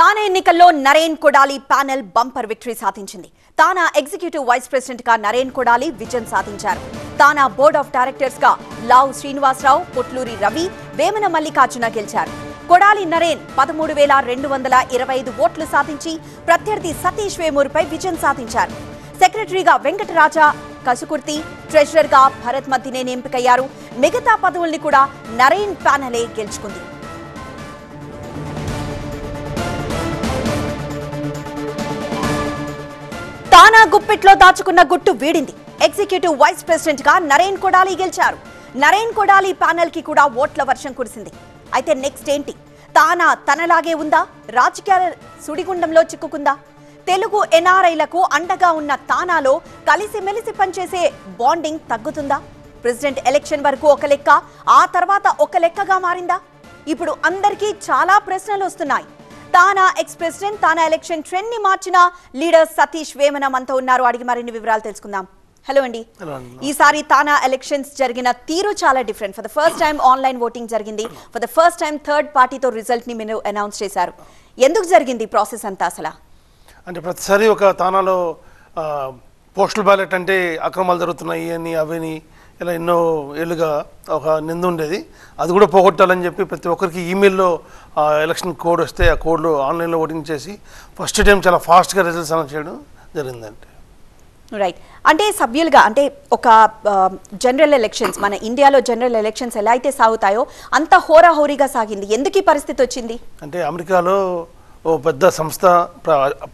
తానా ఎన్నికల్లో Naren Kodali panel bumper victory సాధించింది. TANA executive vice president గా నరేన్ కొడాలి విజయం సాధించారు. తానా బోర్డ్ ఆఫ్ డైరెక్టర్స్ గా లావు శ్రీనివాసరావు, పొట్లూరి రవి, వేమన మల్లికార్జున గెలిచారు. కొడాలి నరేన్ 13,225 ఓట్లు సాధించి ప్రత్యర్థి సతీష్ వేమూరుపై విజయం సాధించారు. సెక్రటరీగా వెంకటరాజా కసుకుర్తి, ట్రెజరర్ గా భరత్ మద్దినేని ఎంపికయ్యారు. మిగతా పదవుల్ని కూడా నరేన్ ప్యానెలే గెలుచుకుంది. తానా గుప్పిట్లో దాచుకున్న గుట్టు వీడింది. ఎగ్జిక్యూటివ్ వైస్ ప్రెసిడెంట్ గా నరేన్ కొడాలి గెలిచారు. నరేన్ కొడాలి ప్యానెల్ కి కూడా ఓట్ల వర్షం కురిసింది. అయితే నెక్స్ట్ ఏంటి? తానా తనలాగే ఉందా? రాజకీయాల సుడిగుండంలో చిక్కుకుందా? తెలుగు ఎన్ఆర్ఐలకు అండగా ఉన్న తానాలో కలిసిమెలిసి పనిచేసే బాండింగ్ తగ్గుతుందా? ప్రెసిడెంట్ ఎలక్షన్ వరకు ఒక లెక్క, ఆ తర్వాత ఒక లెక్కగా మారిందా? ఇప్పుడు అందరికీ చాలా ప్రశ్నలు వస్తున్నాయి. తానా ఎక్స్ ప్రెసిడెంట్, తానా ఎలక్షన్ ట్రెండ్ ని మార్చిన లీడర్ సతీష్ వేమన మనతో ఉన్నారు. అడిగి మరిన్ని వివరాలు తెలుసుకుందాం. హలో అండి. ఈసారి తానా ఎలక్షన్స్ జరిగిన తీరు చాలా different. For the first time online voting జరిగింది. For the first time third పార్టీతో రిజల్ట్ ని మీరు అనౌన్స్ చేశారు. ఎందుకు జరిగింది ప్రాసెస్ అంతా? అసలు అంటే ప్రతిసారి ఒక తానాలో పోస్టల్ బ్యాలెట్ అంటే అక్రమాలు జరుగుతున్నాయి అని అవని ఇలా ఎన్నో ఏళ్ళుగా ఒక నింద ఉండేది. అది కూడా పోగొట్టాలని చెప్పి ప్రతి ఒక్కరికి ఈమెయిల్లో ఎలక్షన్ కోడ్ వస్తే ఆ కోడ్లో ఆన్లైన్లో ఓటింగ్ చేసి ఫస్ట్ టైం చాలా ఫాస్ట్గా రిజల్ట్స్ అనౌన్స్ చేయడం జరిగిందంటే. రైట్. అంటే సభ్యులుగా, అంటే ఒక జనరల్ ఎలక్షన్స్, మన ఇండియాలో జనరల్ ఎలక్షన్స్ ఎలా అయితే సాగుతాయో అంత హోరాహోరీగా సాగింది. ఎందుకు ఈ పరిస్థితి వచ్చింది? అంటే అమెరికాలో ఓ పెద్ద సంస్థ,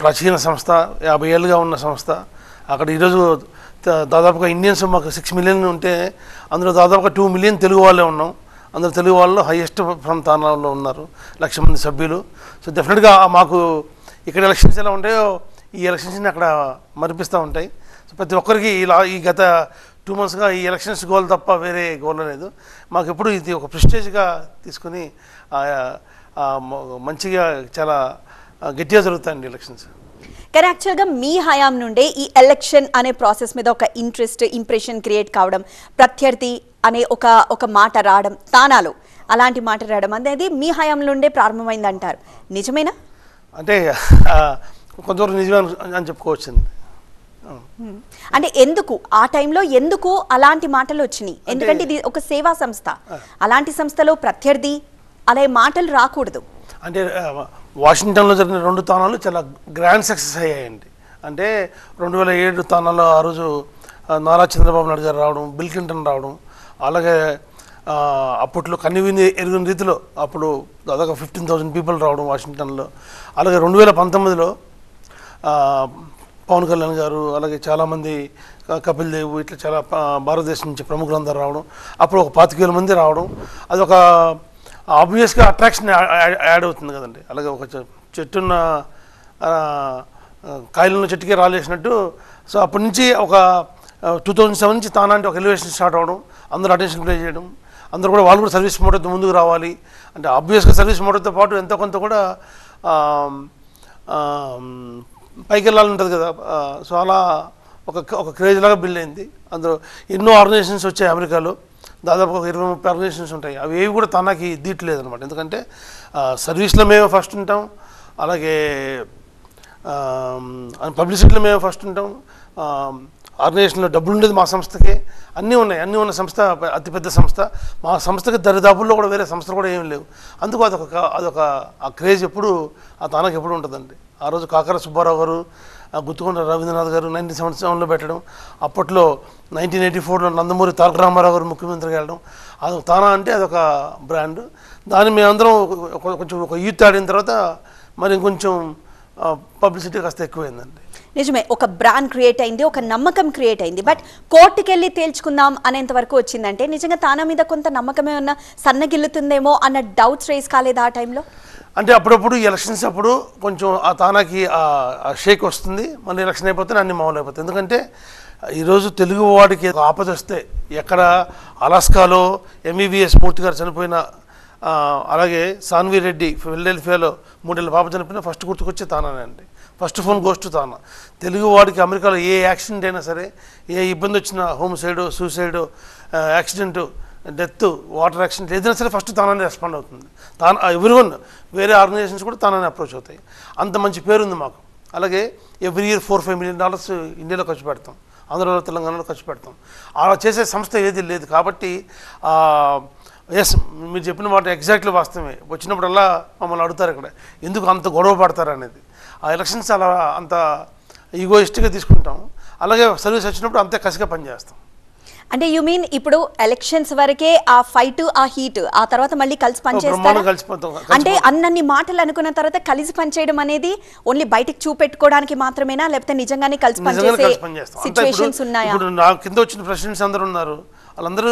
ప్రాచీన సంస్థ, 50 ఏళ్ళుగా ఉన్న సంస్థ. అక్కడ ఈరోజు దాదాపుగా ఇండియన్స్ మాకు 6 మిలియన్ ఉంటే అందులో దాదాపుగా 2 మిలియన్ తెలుగు వాళ్ళే ఉన్నాం. అందులో తెలుగు వాళ్ళు హైయెస్ట్ ఫ్రమ్ తానాలో ఉన్నారు, 1,00,000 మంది సభ్యులు. సో డెఫినెట్గా మాకు ఇక్కడ ఎలక్షన్స్ ఎలా ఉంటాయో ఈ ఎలక్షన్స్ని అక్కడ మరిపిస్తూ ఉంటాయి. సో ప్రతి ఒక్కరికి ఇలా ఈ గత 2 మంత్స్గా ఈ ఎలక్షన్స్ గోల్ తప్ప వేరే గోల్ లేదు. మాకు ఎప్పుడు ఇది ఒక ప్రెస్టేజ్గా తీసుకుని మంచిగా చాలా గట్టిగా జరుగుతాయండి ఎలక్షన్స్. కానీ యాక్చువల్గా మీ హయాం నుండే ఈ ఎలక్షన్ అనే ప్రాసెస్ మీద ఒక ఇంప్రెషన్ క్రియేట్ కావడం, ప్రత్యర్థి అనే ఒక మాట రావడం, తానాలో అలాంటి మాట రావడం అనేది మీ హయాం నుండే ప్రారంభమైంది అంటారు. నిజమేనా? అంటే కొంతవరకు నిజమే అని చెప్పుకోవచ్చింది. అంటే ఎందుకు ఆ టైంలో ఎందుకు అలాంటి మాటలు వచ్చినాయి? ఎందుకంటే ఇది ఒక సేవా సంస్థ. అలాంటి సంస్థలో ప్రత్యర్థి అనే మాటలు రాకూడదు. అంటే వాషింగ్టన్లో జరిగిన 2 తానాలు చాలా గ్రాండ్ సక్సెస్ అయ్యాయండి. అంటే 2007 తానాలో ఆ రోజు నారా చంద్రబాబు నాయుడు గారు రావడం, బిల్ క్లింటన్ రావడం, అలాగే అప్పట్లో కనివిని ఎరుగిన రీతిలో అప్పుడు దాదాపు 15,000 పీపుల్ రావడం వాషింగ్టన్లో. అలాగే 2019లో పవన్ కళ్యాణ్ గారు, అలాగే చాలామంది, కపిల్ దేవ్, ఇట్లా చాలా భారతదేశం నుంచి ప్రముఖులందరూ రావడం, అప్పుడు ఒక 25,000 మంది రావడం, అదొక ఆబ్వియస్గా అట్రాక్షన్ యాడ్ అవుతుంది కదండి. అలాగే ఒక చెట్టున్న కాయలున్న చెట్టుకే రాలేసినట్టు. సో అప్పటి నుంచి ఒక 2007 నుంచి తానా అంటే ఒక ఎలివేషన్ స్టార్ట్ అవ్వడం, అందరూ అటెన్షన్ ప్లే చేయడం, అందరూ కూడా వాళ్ళు కూడా సర్వీస్ మోడల్తో ముందుకు రావాలి అంటే ఆబ్వియస్గా సర్వీస్ మోడల్తో పాటు ఎంతో కొంత కూడా పైకి వెళ్ళాలని ఉంటుంది కదా. సో అలా ఒక క్రేజ్ లాగా బిల్డ్ అయింది. అందులో ఎన్నో ఆర్గనైజేషన్స్ వచ్చాయి. అమెరికాలో దాదాపు ఒక 20-30 ఆర్గనైజేషన్స్ ఉంటాయి. అవి ఏవి కూడా తనకి దీట్లేదు అనమాట. ఎందుకంటే సర్వీస్లో మేము ఫస్ట్ ఉంటాం, అలాగే పబ్లిసిటీలో మేము ఫస్ట్ ఉంటాం, ఆర్గనైజేషన్లో డబ్బులు ఉండేది మా సంస్థకే, అన్నీ ఉన్న సంస్థ అతిపెద్ద సంస్థ. మా సంస్థకి దరిదాపుల్లో కూడా వేరే సంస్థలు కూడా ఏమి లేవు. అందుకు అదొక ఆ క్రేజ్ ఎప్పుడు ఆ తానాకి ఎప్పుడు ఉంటుందండి. ఆ రోజు కాకర సుబ్బారావు గారు, గుత్తుకొండ రవీంద్రనాథ్ గారు 1977లో పెట్టడం, అప్పట్లో 1984లో నందమూరి తారక రామారావు గారు ముఖ్యమంత్రిగా వెళ్ళడం, అది తానా అంటే అదొక బ్రాండ్. దాన్ని మేమందరం కొంచెం ఒక యూత్ ఆడిన తర్వాత మరి ఇంకొంచెం పబ్లిసిటీ కాస్త ఎక్కువైందండి. నిజమే, ఒక బ్రాండ్ క్రియేట్ అయింది, ఒక నమ్మకం క్రియేట్ అయింది. బట్ కోర్టుకి వెళ్ళి తేల్చుకుందాం అనేంత వరకు వచ్చిందంటే నిజంగా తానా మీద కొంత నమ్మకమే ఉన్న సన్నగిల్లుతుందేమో అన్న డౌట్స్ రేస్ కాలేదా ఆ టైంలో? అంటే అప్పుడప్పుడు ఎలక్షన్స్ అప్పుడు కొంచెం ఆ తానాకి షేక్ వస్తుంది, మళ్ళీ ఎలక్షన్ అయిపోతే అన్ని మామూలు అయిపోతాయి. ఎందుకంటే ఈరోజు తెలుగు వాడికి ఆపద వస్తే ఎక్కడ అలాస్కాలో MBBS మూర్తి గారు చనిపోయిన, అలాగే సాన్వి రెడ్డి ఫిలడెల్ఫియాలో 3 ఏళ్ళ పాప చనిపోయినా ఫస్ట్ గుర్తుకొచ్చే తానానే అండి. ఫస్ట్ ఫోన్ గోస్ట్ తానా. తెలుగు వాడికి అమెరికాలో ఏ యాక్సిడెంట్ అయినా సరే, ఏ ఇబ్బంది వచ్చినా, home side, suicide, accident, death, water accident ఏదైనా సరే ఫస్ట్ తానానే రెస్పాండ్ అవుతుంది. ఎవ్రీవన్ వేరే ఆర్గనైజేషన్స్ కూడా తానానే అప్రోచ్ అవుతాయి. అంత మంచి పేరు ఉంది మాకు. అలాగే ఎవ్రీ ఇయర్ $4-5 million ఇండియాలో ఖర్చు పెడతాం, ఆంధ్రలో తెలంగాణలో ఖర్చు పెడతాం. అలా చేసే సంస్థ ఏది లేదు. కాబట్టి ఎస్, మీరు చెప్పిన మాట ఎగ్జాక్ట్లీ వాస్తవమే. వచ్చినప్పుడల్లా మమ్మల్ని అడుగుతారు ఇక్కడ ఎందుకు అంత గొడవ పడతారు అనేది. ఆ ఎలక్షన్స్ అలా అంత ఈగోయిస్ట్గా తీసుకుంటాం. అలాగే సర్వీస్ వచ్చినప్పుడు అంతే కసిగా పనిచేస్తాం. అంటే యు మీన్ ఇప్పుడు ఎలక్షన్స్ వరకే ఆ ఫైట్, ఆ హీట్, ఆ తర్వాత మళ్ళీ కలిసి పనిచేస్తారు. అంటే అన్నన్ని మాటలు అనుకున్న తర్వాత కలిసి పనిచేయడం అనేది ఓన్లీ బయటకు చూపెట్టుకోవడానికి మాత్రమేనా, లేకపోతే నిజంగానే కలిసి పనిచేసే సిచ్యువేషన్స్ ఉన్నాయా? ఇప్పుడు నా కింద వచ్చిన ప్రెసిడెంట్స్ అందరూ ఉన్నారు, వాళ్ళందరూ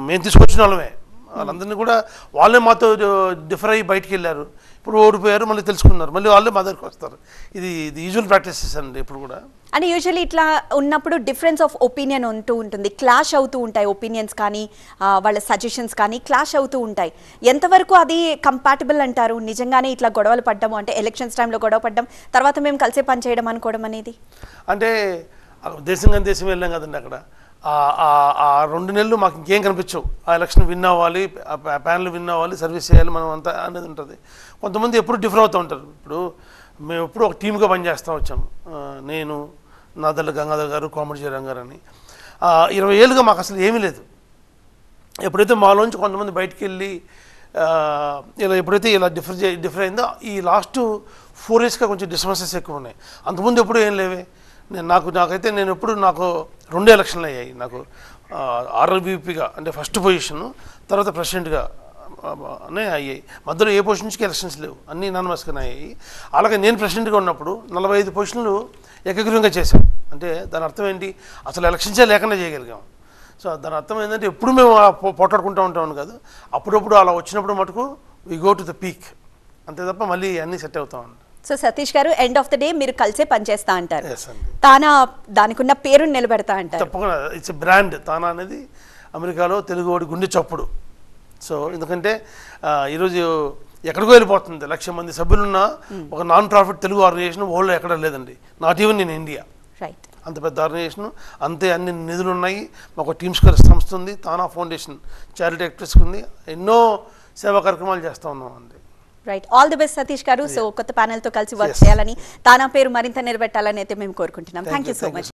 మేము తీసుకొచ్చిన వాళ్ళమే. వాళ్ళందరినీ కూడా వాళ్ళే మాతో డిఫర్ అయ్యి బయటికి వెళ్ళారు. ఇప్పుడు ఓడిపోయారు, మళ్ళీ తెలుసుకున్నారు, మళ్ళీ వాళ్ళే మా దగ్గరికి వస్తారు. ఇది యూజువల్ ప్రాక్టీసెస్ అండి ఇప్పుడు కూడా. అంటే యూజువల్లీ ఇట్లా ఉన్నప్పుడు డిఫరెన్స్ ఆఫ్ ఒపీనియన్ ఉంటూ ఉంటుంది, క్లాష్ అవుతూ ఉంటాయి. ఒపీనియన్స్ కానీ వాళ్ళ సజెషన్స్ కానీ క్లాష్ అవుతూ ఉంటాయి. ఎంతవరకు అది కంపాటబుల్ అంటారు? నిజంగానే ఇట్లా గొడవలు పడ్డము అంటే ఎలక్షన్స్ టైంలో గొడవ పడ్డం, తర్వాత మేము కలిసే పని చేయడం అనుకోవడం అనేది అంటే దేశం వెళ్ళాం కదండి. అక్కడ ఆ 2 నెలలు మాకు ఇంకేం కనిపించవు. ఆ ఎలక్షన్ విన్ అవ్వాలి, ఆ ప్యానల్ విన్ అవ్వాలి, సర్వీస్ చేయాలి మనం అంతా అనేది ఉంటుంది. కొంతమంది ఎప్పుడు డిఫర్ అవుతూ ఉంటారు. ఇప్పుడు మేము ఎప్పుడు ఒక టీమ్గా పనిచేస్తూ వచ్చాము. నేను, నాదల్ల గంగాధర్ గారు, కోమటి జయరాం గారు అని 20 ఏళ్ళుగా మాకు అసలు ఏమీ లేదు. ఎప్పుడైతే మాలోంచి కొంతమంది బయటికి వెళ్ళి ఇలా ఎప్పుడైతే ఇలా డిఫర్ అయిందో ఈ లాస్ట్ 4 yearsగా కొంచెం డిస్టర్బెన్సెస్ ఎక్కువ ఉన్నాయి. అంతకుముందు ఎప్పుడు ఏం లేవే. నాకైతే నేను ఎప్పుడు నాకు 2 ఎలక్షన్లు అయ్యాయి. నాకు ఆర్ఎల్బీపీగా అంటే ఫస్ట్ పొజిషను, తర్వాత ప్రెసిడెంట్గా అనే అయ్యాయి. మధ్యలో ఏ పొజిషన్స్కి ఎలక్షన్స్ లేవు, అన్నీ నాన్మస్గానే అయ్యాయి. అలాగే నేను ప్రెసిడెంట్గా ఉన్నప్పుడు 45 పొజిషన్లు ఏకగ్రీవంగా చేశాం. అంటే దాని అర్థం ఏంటి, అసలు ఎలక్షన్సే లేకుండా చేయగలిగాం. సో దాని అర్థం ఏంటంటే ఎప్పుడు మేము పోటాడుకుంటూ ఉంటామని కాదు, అప్పుడప్పుడు అలా వచ్చినప్పుడు మటుకు we go to the peak, అంతే తప్ప మళ్ళీ అన్నీ సెట్ అవుతామండి. సో సతీష్ గారు, ఎండ్ ఆఫ్ ద డే మీరు కలిసే పనిచేస్తా అంటారు, తానా దానికి ఉన్న పేరుని నిలబెడతా అంటారు. తప్పకుండా ఇట్స్ బ్రాండ్. తానా అనేది అమెరికాలో తెలుగువాడి గుండె చప్పుడు. సో ఎందుకంటే ఈరోజు ఎక్కడికో వెళ్ళిపోతుంది. 1,00,000 మంది సభ్యులున్న ఒక నాన్ ప్రాఫిట్ తెలుగు ఆర్గనైజేషన్ వరల్డ్లో ఎక్కడ లేదండి, not even in India. Right, అంత పెద్ద ఆర్గనైజేషన్, అంతే అన్ని నిధులు ఉన్నాయి. మాకు టీమ్స్కర్ సంస్థ ఉంది, తానా ఫౌండేషన్ చారిటీ యాక్టివిటీస్ ఉంది, ఎన్నో సేవా కార్యక్రమాలు చేస్తూ ఉన్నాం అండి. Right, all the best Satish గారు. సో కొత్త ప్యానెల్తో కలిసి వర్క్ చేయాలని, తానా పేరు మరింత నిలబెట్టాలని అయితే మేము కోరుకుంటున్నాం. Thank you so much.